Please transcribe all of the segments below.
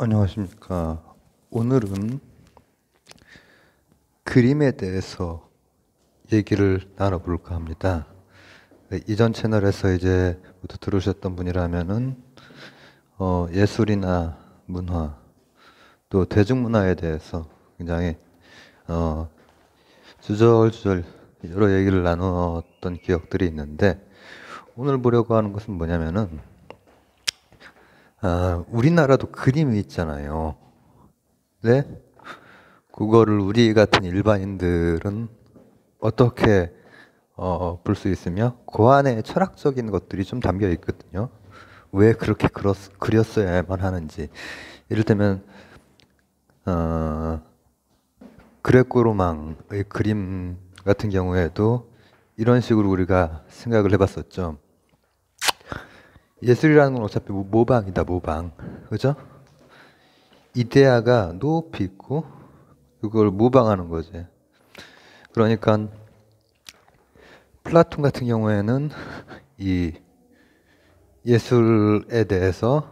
안녕하십니까. 오늘은 그림에 대해서 얘기를 나눠볼까 합니다. 이전 채널에서 이제 모두 들으셨던 분이라면은 예술이나 문화 또 대중문화에 대해서 굉장히 주절주절 여러 얘기를 나눴던 기억들이 있는데, 오늘 보려고 하는 것은 뭐냐면은 우리나라도 그림이 있잖아요. 네? 그거를 우리 같은 일반인들은 어떻게 볼 수 있으며 그 안에 철학적인 것들이 좀 담겨 있거든요. 왜 그렇게 그렸어야만 하는지. 이를테면 어, 그레코로망의 그림 같은 경우에도 이런 식으로 우리가 생각을 해봤었죠. 예술이라는 건 어차피 모방이다, 모방. 그죠? 이데아가 높이 있고 그걸 모방하는 거지. 그러니까 플라톤 같은 경우에는 이 예술에 대해서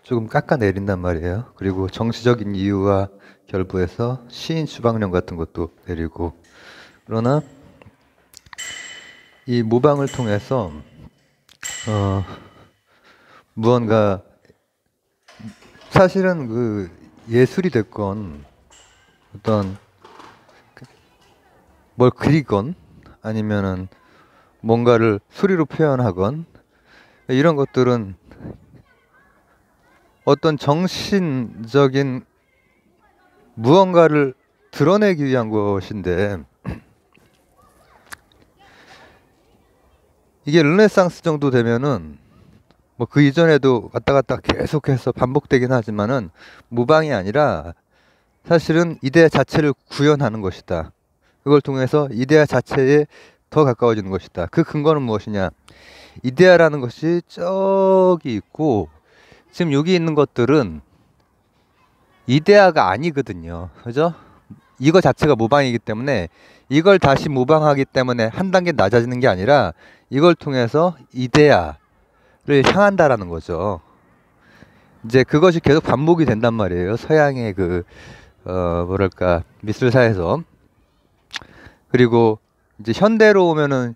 조금 깎아내린단 말이에요. 그리고 정치적인 이유와 결부해서 시인 추방령 같은 것도 내리고. 그러나 이 모방을 통해서 무언가, 사실은 그 예술이 됐건 어떤 뭘 그리건 아니면은 뭔가를 소리로 표현하건 이런 것들은 어떤 정신적인 무언가를 드러내기 위한 것인데, 이게 르네상스 정도 되면은 뭐 그 이전에도 왔다 갔다 계속해서 반복되긴 하지만은 모방이 아니라 사실은 이데아 자체를 구현하는 것이다. 그걸 통해서 이데아 자체에 더 가까워지는 것이다. 그 근거는 무엇이냐? 이데아라는 것이 저기 있고 지금 여기 있는 것들은 이데아가 아니거든요. 그죠? 이거 자체가 모방이기 때문에 이걸 다시 모방하기 때문에 한 단계 낮아지는 게 아니라 이걸 통해서 이데아를 향한다라는 거죠. 이제 그것이 계속 반복이 된단 말이에요. 서양의 그 뭐랄까 미술사에서. 그리고 이제 현대로 오면은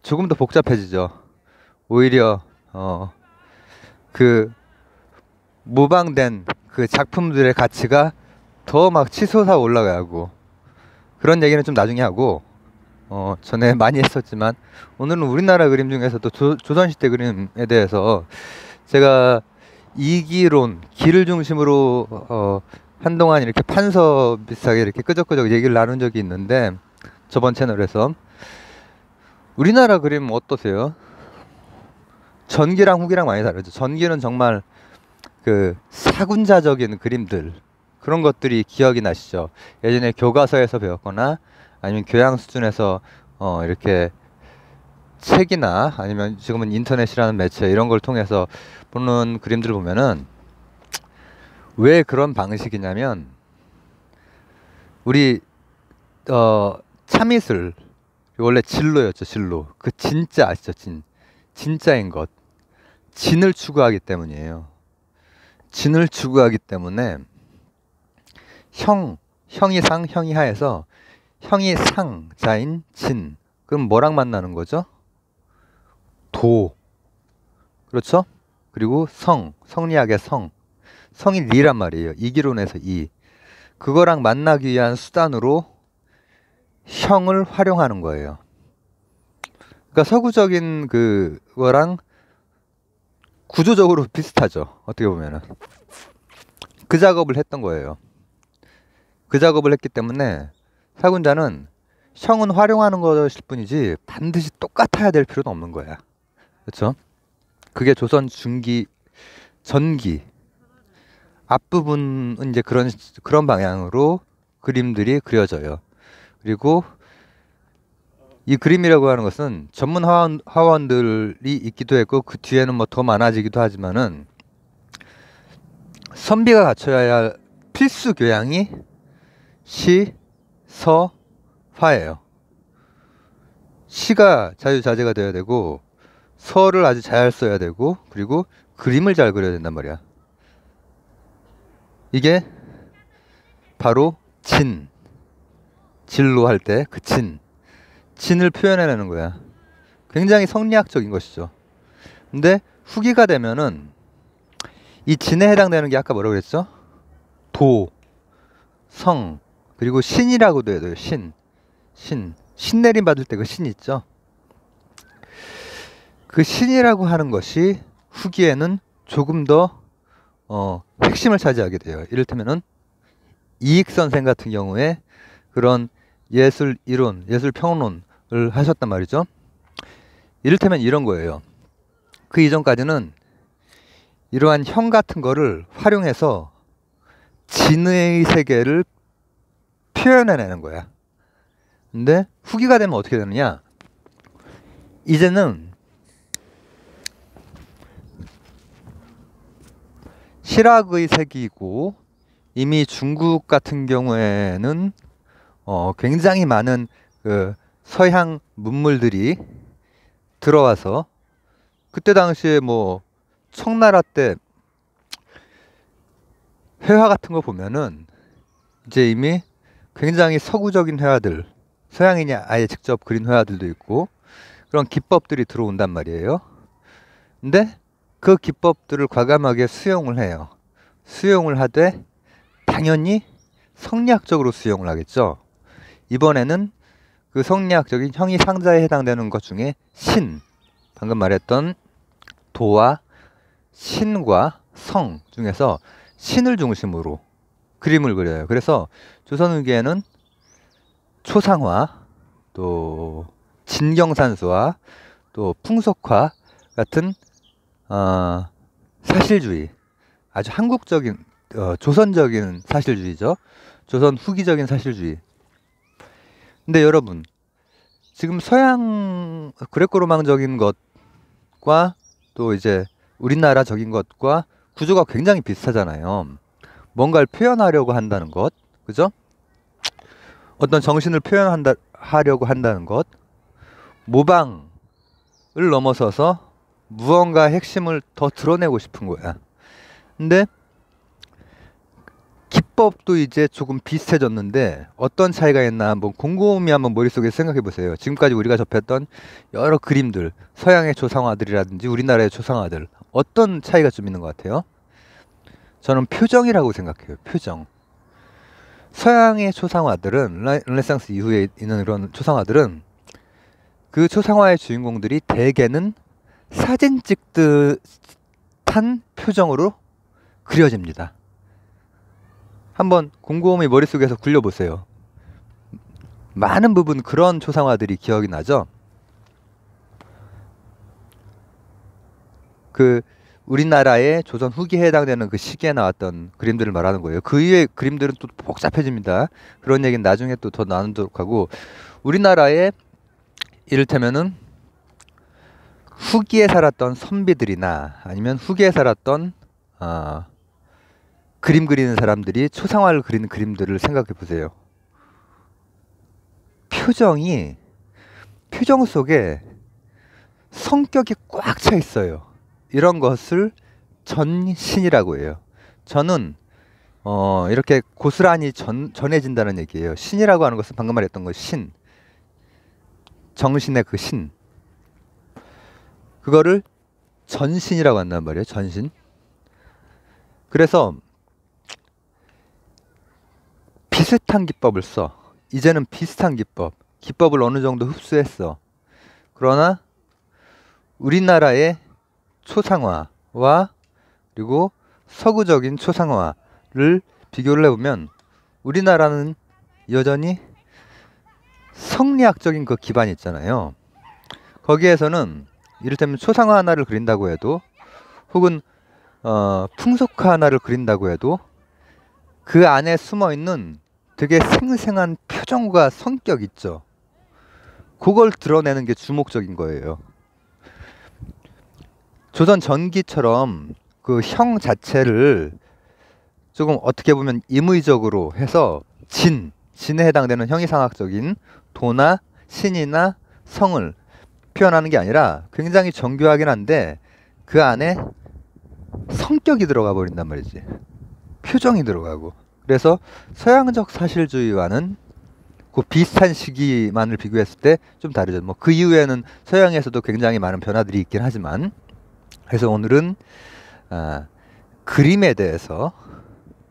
조금 더 복잡해지죠. 오히려 그 모방된 그 작품들의 가치가 더 막 치솟아 올라가고, 그런 얘기는 좀 나중에 하고, 전에 많이 했었지만 오늘은 우리나라 그림 중에서도 조선시대 그림에 대해서 제가 이기론, 기를 중심으로 한동안 이렇게 판서 비슷하게 이렇게 끄적끄적 얘기를 나눈 적이 있는데, 저번 채널에서 우리나라 그림 어떠세요? 전기랑 후기랑 많이 다르죠. 전기는 정말 그 사군자적인 그림들, 그런 것들이 기억이 나시죠? 예전에 교과서에서 배웠거나 아니면 교양 수준에서 이렇게 책이나 아니면 지금은 인터넷이라는 매체 이런 걸 통해서 보는 그림들을 보면은 왜 그런 방식이냐면, 우리 참이슬 원래 진로였죠. 진로. 그 진짜 아시죠? 진짜인 것, 진을 추구하기 때문이에요. 진을 추구하기 때문에 형이 상, 형이 하에서 형이 상자인 진. 그럼 뭐랑 만나는 거죠? 도. 그렇죠? 그리고 성리학의 성이 리란 말이에요. 이기론에서 이. 그거랑 만나기 위한 수단으로 형을 활용하는 거예요. 그러니까 서구적인 그거랑 구조적으로 비슷하죠. 어떻게 보면은. 그 작업을 했던 거예요. 그 작업을 했기 때문에 사군자는 형은 활용하는 것일 뿐이지 반드시 똑같아야 될 필요는 없는 거야. 그렇죠? 그게 조선 중기 전기 앞부분은 이제 그런 방향으로 그림들이 그려져요. 그리고 이 그림이라고 하는 것은 전문 화원들이 있기도 했고 그 뒤에는 뭐 더 많아지기도 하지만은 선비가 갖춰야 할 필수 교양이 시, 서, 화예요. 시가 자유자재가 되어야 되고, 서를 아주 잘 써야 되고, 그리고 그림을 잘 그려야 된단 말이야. 이게 바로 진로 할 때 그 진을 표현해내는 거야. 굉장히 성리학적인 것이죠. 근데 후기가 되면은 이 진에 해당되는 게 아까 뭐라고 그랬죠? 도, 성, 그리고 신이라고도 해요. 신 내림 받을 때 그 신 있죠? 그 신이라고 하는 것이 후기에는 조금 더 핵심을 차지하게 돼요. 이를테면은 이익선생 같은 경우에 그런 예술 이론, 예술 평론을 하셨단 말이죠. 이를테면 이런 거예요. 그 이전까지는 이러한 형 같은 거를 활용해서 진의 세계를 표현해내는 거야. 근데 후기가 되면 어떻게 되느냐? 이제는 실학의 색이고, 이미 중국 같은 경우에는 굉장히 많은 그 서양 문물들이 들어와서, 그때 당시에 뭐 청나라 때 회화 같은 거 보면은 이제 이미 굉장히 서구적인 회화들, 서양인이 아예 직접 그린 회화들도 있고 그런 기법들이 들어온단 말이에요. 근데 그 기법들을 과감하게 수용을 해요. 수용을 하되 당연히 성리학적으로 수용을 하겠죠. 이번에는 그 성리학적인 형이 상자에 해당되는 것 중에 방금 말했던 도와 신과 성 중에서 신을 중심으로 그림을 그려요. 그래서 조선후기에는 초상화, 또 진경산수화, 또 풍속화 같은 사실주의, 아주 한국적인 조선적인 사실주의죠. 조선 후기적인 사실주의. 근데 여러분, 지금 서양 그레코로망적인 것과 또 이제 우리나라적인 것과 구조가 굉장히 비슷하잖아요. 뭔가를 표현하려고 한다는 것, 그죠? 어떤 정신을 하려고 한다는 것, 모방을 넘어서서 무언가 핵심을 더 드러내고 싶은 거야. 근데 기법도 이제 조금 비슷해졌는데 어떤 차이가 있나 한번 곰곰이 한번 머릿속에 생각해 보세요. 지금까지 우리가 접했던 여러 그림들, 서양의 조상화들이라든지 우리나라의 조상화들, 어떤 차이가 좀 있는 것 같아요? 저는 표정이라고 생각해요. 표정. 서양의 초상화들은, 르네상스 이후에 있는 그런 초상화들은, 그 초상화의 주인공들이 대개는 사진 찍듯한 표정으로 그려집니다. 한번 곰곰이 머릿속에서 굴려보세요. 많은 부분 그런 초상화들이 기억이 나죠? 그 우리나라의 조선 후기에 해당되는 그 시기에 나왔던 그림들을 말하는 거예요. 그 이후의 그림들은 또 복잡해집니다. 그런 얘기는 나중에 또 더 나누도록 하고, 우리나라의 이를테면은 후기에 살았던 선비들이나 아니면 후기에 살았던 그림 그리는 사람들이 초상화를 그리는 그림들을 생각해 보세요. 표정 속에 성격이 꽉 차 있어요. 이런 것을 전신이라고 해요. 전은 이렇게 고스란히 전해진다는 얘기예요. 신이라고 하는 것은 방금 말했던 거 정신의 그 신, 그거를 전신이라고 한단 말이에요. 전신. 그래서 비슷한 기법을 써. 이제는 비슷한 기법을 어느 정도 흡수했어. 그러나 우리나라의 초상화와 그리고 서구적인 초상화를 비교를 해보면 우리나라는 여전히 성리학적인 그 기반이 있잖아요. 거기에서는 이를테면 초상화 하나를 그린다고 해도, 혹은 풍속화 하나를 그린다고 해도 그 안에 숨어있는 되게 생생한 표정과 성격 있죠. 그걸 드러내는 게 주목적인 거예요. 조선 전기처럼 그 형 자체를 조금 어떻게 보면 임의적으로 해서 진에 해당되는 형이상학적인 도나 신이나 성을 표현하는 게 아니라 굉장히 정교하긴 한데 그 안에 성격이 들어가 버린단 말이지. 표정이 들어가고, 그래서 서양적 사실주의와는 그 비슷한 시기만을 비교했을 때 좀 다르죠. 뭐 그 이후에는 서양에서도 굉장히 많은 변화들이 있긴 하지만, 그래서 오늘은 그림에 대해서,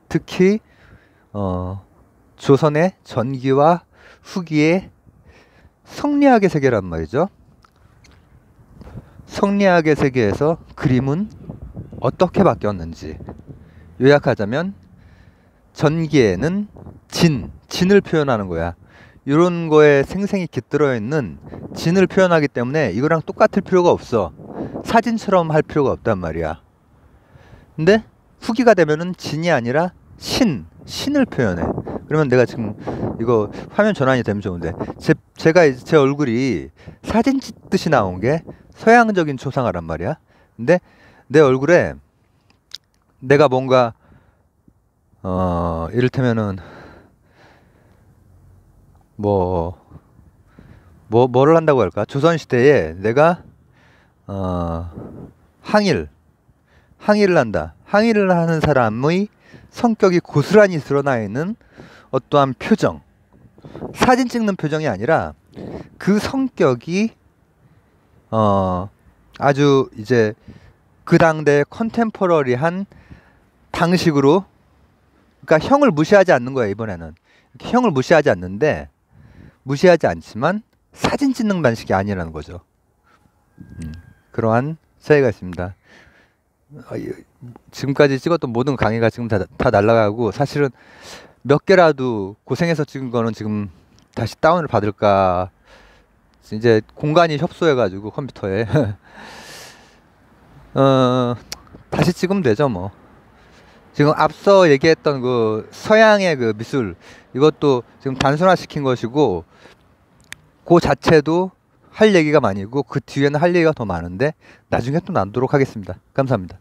특히 조선의 전기와 후기의 성리학의 세계란 말이죠. 성리학의 세계에서 그림은 어떻게 바뀌었는지, 요약하자면 전기에는 진을 표현하는 거야. 이런 거에 생생히 깃들어 있는 진을 표현하기 때문에 이거랑 똑같을 필요가 없어. 사진처럼 할 필요가 없단 말이야. 근데 후기가 되면은 진이 아니라 신을 표현해. 그러면 내가 지금 이거 화면 전환이 되면 좋은데, 제가 제 얼굴이 사진 찍듯이 나온 게 서양적인 초상화란 말이야. 근데 내 얼굴에 내가 뭔가 이를테면은 뭐를 한다고 할까? 조선시대에 내가 항일을 한다. 항일을 하는 사람의 성격이 고스란히 드러나 있는 어떠한 표정, 사진 찍는 표정이 아니라 그 성격이 아주 이제 그 당대 컨템포러리한 방식으로, 그러니까 형을 무시하지 않는 거야. 이번에는 형을 무시하지 않는데, 무시하지 않지만 사진 찍는 방식이 아니라는 거죠. 그러한 차이가 있습니다. 지금까지 찍었던 모든 강의가 지금 다 날아가고, 사실은 몇 개라도 고생해서 찍은 거는 지금 다시 다운을 받을까, 이제 공간이 협소해가지고 컴퓨터에 다시 찍으면 되죠 뭐. 지금 앞서 얘기했던 그 서양의 그 미술, 이것도 지금 단순화 시킨 것이고, 그 자체도 할 얘기가 많이 있고, 그 뒤에는 할 얘기가 더 많은데 나중에 또 나누도록 하겠습니다. 감사합니다.